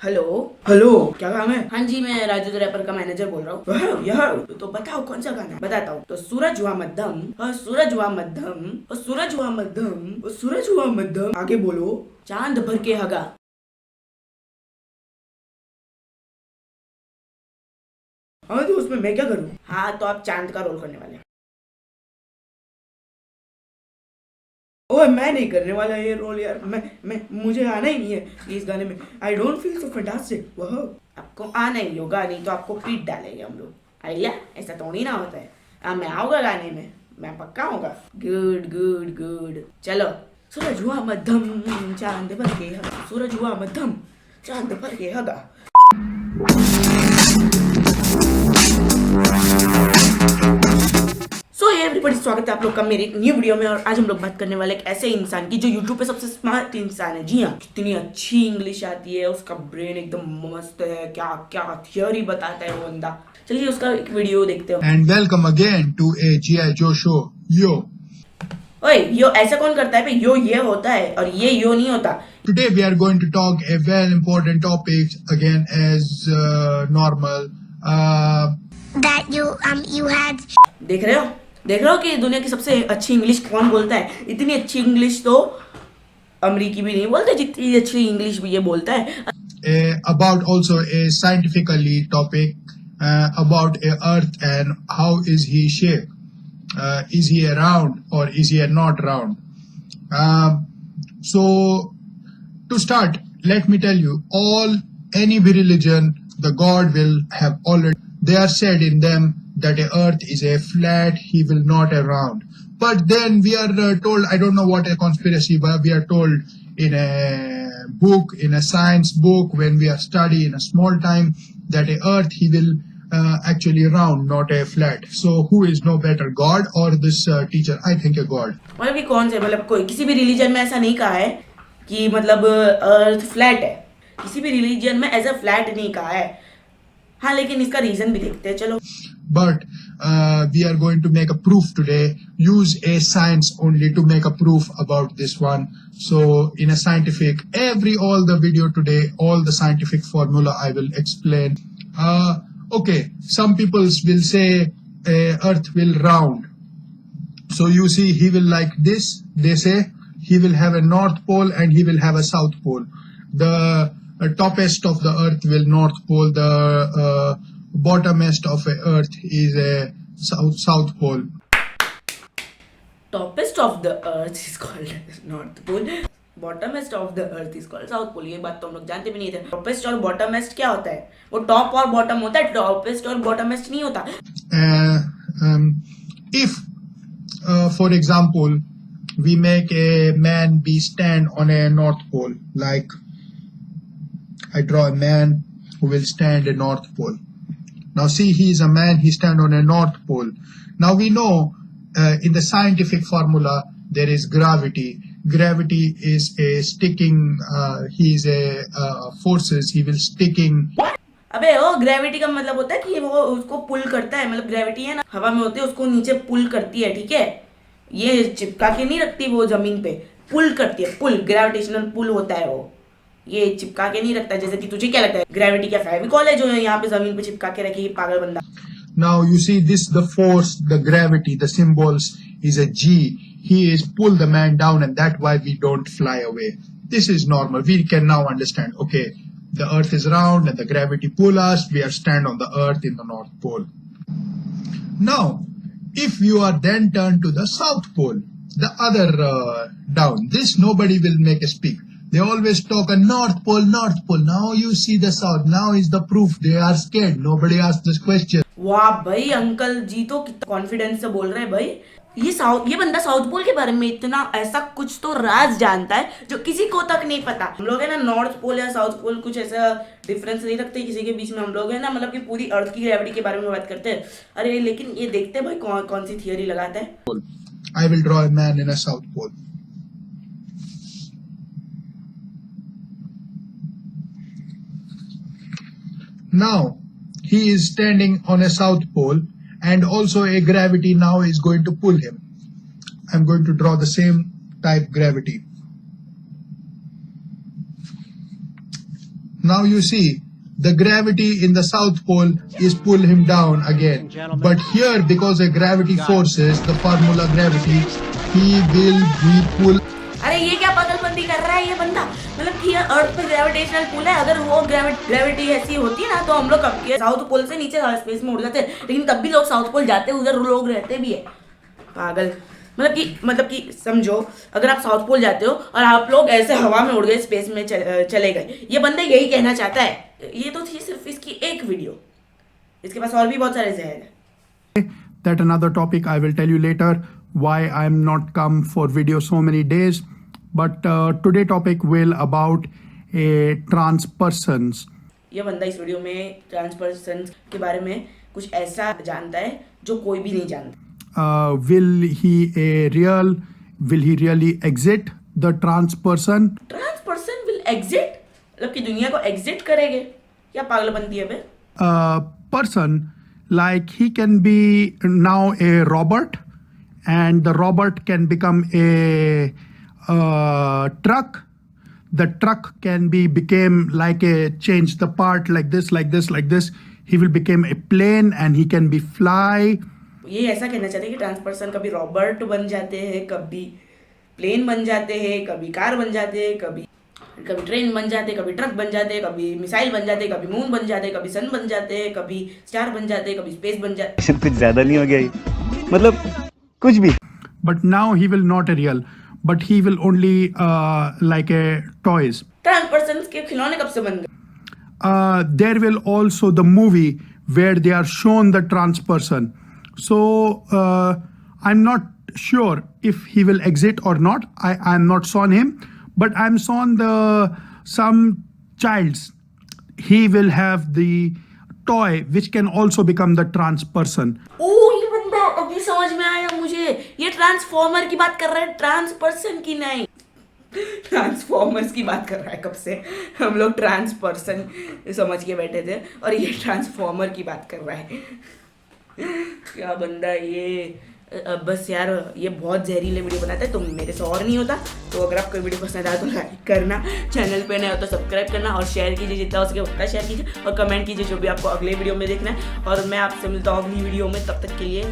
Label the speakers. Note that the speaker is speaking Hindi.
Speaker 1: हेलो हेलो, क्या काम है? हाँ जी, मैं राजू द रैपर का मैनेजर बोल रहा हूँ। यार तो बताओ कौन सा गाना है? बताता हूँ। तो सूरज हुआ मध्यम, सूरज हुआ मध्यम, सूरज हुआ मध्यम, सूरज हुआ मध्यम, आगे बोलो। चांद भर के हगा। हाँ तो उसमें मैं क्या करूँ? हाँ तो आप चांद का रोल करने वाले हैं। ओए मैं नहीं करने वाला ये रोल यार। मैं मुझे आना ही नहीं है इस गाने में। I don't feel so fantastic. वाह, आपको आना ही होगा, नहीं तो आपको पीट डालेंगे हम लोग। आइडिया ऐसा थोड़ी ना होता है। मैं आऊंगा गाने में, मैं पक्का आऊंगा। गुड गुड गुड, चलो। सूरज हुआ मध्यम, चांद भर के हगा, सूरज हुआ मध्यम, चांद भर के हगा। सो ये एवरीबॉडी, स्वागत है आप लोग का मेरे एक न्यू वीडियो में। और आज हम लोग बात करने वाले एक ऐसे इंसान की जो यूट्यूब पे सबसे स्मार्ट इंसान है। जी हाँ, कितनी अच्छी इंग्लिश आती है, उसका ब्रेन एकदम मस्त है, क्या क्या थियोरी बताता है वो बंदा। चलिए उसका एक वीडियो देखते हो।
Speaker 2: And welcome again to a G.I. Joe show. Yo.
Speaker 1: ओए यो ऐसा कौन करता है? यो ये होता है और ये यो नहीं होता।
Speaker 2: Today we are going to talk a very important topic again as normal.
Speaker 3: That you had
Speaker 1: देख रहे हो, देख रहे हो कि दुनिया की सबसे अच्छी इंग्लिश कौन बोलता है? इतनी अच्छी इंग्लिश तो अमरीकी भी नहीं बोलते जितनी अच्छी इंग्लिश भी ये बोलता है।
Speaker 2: About also a scientifically topic about a Earth and how is he shaped. Is he a round or is he a not round? So to start, let me tell you, any religion, the God will have already. They are said in them that a Earth is a flat, he will not a round. But then we are told, I don't know what a conspiracy, but we are told in a book, in a science book, when we are studying in a small time, that a Earth he will actually round, not a flat. So who is no better, God or this teacher? I think a God.
Speaker 1: मतलब कि कौन से, मतलब कोई किसी भी रिलीजन में ऐसा नहीं कहा है कि मतलब अर्थ फ्लैट है। किसी भी रिलीजन में ऐसा फ्लैट नहीं कहा है। हाँ लेकिन इसका रीजन भी देखते हैं, चलो।
Speaker 2: But we are going to make a proof today. Use a science only to make a proof about this one. So in a scientific, all the video today, all the scientific formula I will explain. Okay, some people will say Earth will round. So you see, he will like this. They say he will have a North Pole and he will have a South Pole. The toppest of the Earth will North Pole. The bottomest of a Earth is a South Pole.
Speaker 1: Topest of the earth is called north pole, bottomest of the earth is called south pole. ये बात तो हम लोग जानते भी नहीं थे। टॉपेस्ट और बॉटमेस्ट क्या होता है? वो टॉप और बॉटम होता है, टॉपेस्ट और बॉटमेस्ट नहीं होता।
Speaker 2: If, for example, we make a man be stand on a North Pole, like I draw a man who will stand a North Pole. Now see, he is a man, he stand on a North Pole. Now we know in the scientific formula there is gravity. Gravity is a sticking, he is a forces, he will sticking.
Speaker 1: अबे वो ग्रेविटी का मतलब होता है कि वो उसको पुल करता है। मतलब ग्रेविटी है ना, हवा में होती है, उसको नीचे पुल करती है, ठीक है? ये चिपका के नहीं रखती वो जमीन पे, पुल करती है। पुल, ग्रेविटेशनल पुल होता है वो। ये चिपका के नहीं रखता। जैसे कि तुझे क्या लगता है, ग्रेविटी क्या फेविकॉल है जो यहाँ पे जमीन पे चिपका के रखेगी, पागल बंदा?
Speaker 2: Now you see this, the force, the gravity, the symbols is a G. He is pull the man down, and that's why we don't fly away. This is normal. We can now understand. Okay, the Earth is round, and the gravity pull us. We are stand on the Earth in the North Pole. Now, if you are then turned to the South Pole, the other down, this nobody will make a speak. They always talk a North Pole, North Pole. Now you see the South. Now is the proof. They are scared. Nobody asks this question.
Speaker 1: वाह भाई, अंकल जी तो कितना कॉन्फिडेंस से बोल रहे हैं भाई। ये बंदा साउथ पोल के बारे में इतना ऐसा कुछ तो राज जानता है जो किसी को तक नहीं पता। हम लोग है ना नॉर्थ पोल या साउथ पोल कुछ ऐसा डिफरेंस नहीं रखते किसी के बीच में। हम लोग है ना मतलब कि पूरी अर्थ की ग्रेविटी के बारे में बात करते हैं। अरे लेकिन ये देखते हैं भाई कौन सी थियरी लगाता है।
Speaker 2: I will draw a man in a South Pole. Now he is standing on a South Pole, and also a gravity now is going to pull him. I'm going to draw the same type gravity. Now you see, the gravity in the South Pole is pull him down again. But here, because of gravity forces, the formula gravity, he will be pulled.
Speaker 1: अरे ये क्या पागलपंती कर रहा है ये बंदा। मतलब कि अर्थ पे ग्रेविटेशनल पुल है, अगर वो ग्रेविटी ऐसी होती है ना तो हम लोग कब के साउथ पोल से नीचे स्पेस में उड़ जाते हैं, लेकिन तब भी लोग साउथ पोल जाते हैं, उधर लोग रहते भी है। पागल। मतलब कि समझो, अगर आप साउथ पोल जाते हो और आप लोग ऐसे हवा में उड़ गए, स्पेस में चले गए, ये बंदा यही कहना चाहता है। ये तो थी सिर्फ इसकी एक वीडियो, इसके पास और भी बहुत सारे जहर है।
Speaker 2: That another topic I will tell you later why I am not come for video so many days. But today topic will about a trans persons.
Speaker 1: ये बंदा इस वीडियो में ट्रांस पर्सन के बारे में कुछ ऐसा जानता है जो कोई भी नहीं जानता।
Speaker 2: Will he really exit the trans person?
Speaker 1: Trans person will exit, मतलब कि दुनिया को एग्जिट करेंगे? क्या पागलपंती है बे?
Speaker 2: Person like he can be now a robot, and the robot can become a truck. The truck can became like a change the part like this. He will become a plane and he can be fly.
Speaker 1: ये ऐसा कहना चाहते हैं कि ट्रांस पर्सन कभी रॉबर्ट बन जाते हैं, कभी प्लेन बन जाते हैं, कभी कार बन जाते हैं, कभी ट्रेन बन जाते हैं, कभी ट्रक बन जाते हैं, कभी मिसाइल बन जाते हैं, कभी मून बन जाते हैं, कभी सन बन जाते हैं, कभी स्टार बन जाते हैं, कभी स्पेस बन जाते हैं।
Speaker 4: कुछ ज्यादा नहीं हो गया ये? मतलब कुछ भी।
Speaker 2: But now he will not a real, but he will only like a toys.
Speaker 1: Trans person के खिलौने कब से बन गए?
Speaker 2: There will also the movie where they are shown the trans person. So I'm not sure if he will exit or not. I'm not shown him, but I'm shown some childs. He will have the toy which can also become the trans person.
Speaker 1: ओ ये बंदा अभी समझ में आया मुझे, ये ट्रांसफॉर्मर की बात कर रहा है, ट्रांस पर्सन की नहीं। ट्रांसफॉर्मर्स की बात कर रहा है, कब से हम लोग ट्रांस पर्सन समझ के बैठे थे और ये ट्रांसफॉर्मर की बात कर रहा है। क्या बंदा ये। बस यार ये बहुत जहरीले वीडियो बनाता है, तो मेरे से और नहीं होता। तो अगर आपको वीडियो पसंद आया तो लाइक करना, चैनल पे नए हो तो सब्सक्राइब करना और शेयर कीजिए, जितना हो सके उतना शेयर कीजिए और कमेंट कीजिए जो भी आपको अगले वीडियो में देखना है। और मैं आपसे मिलता हूँ अगली वीडियो में, तब तक के लिए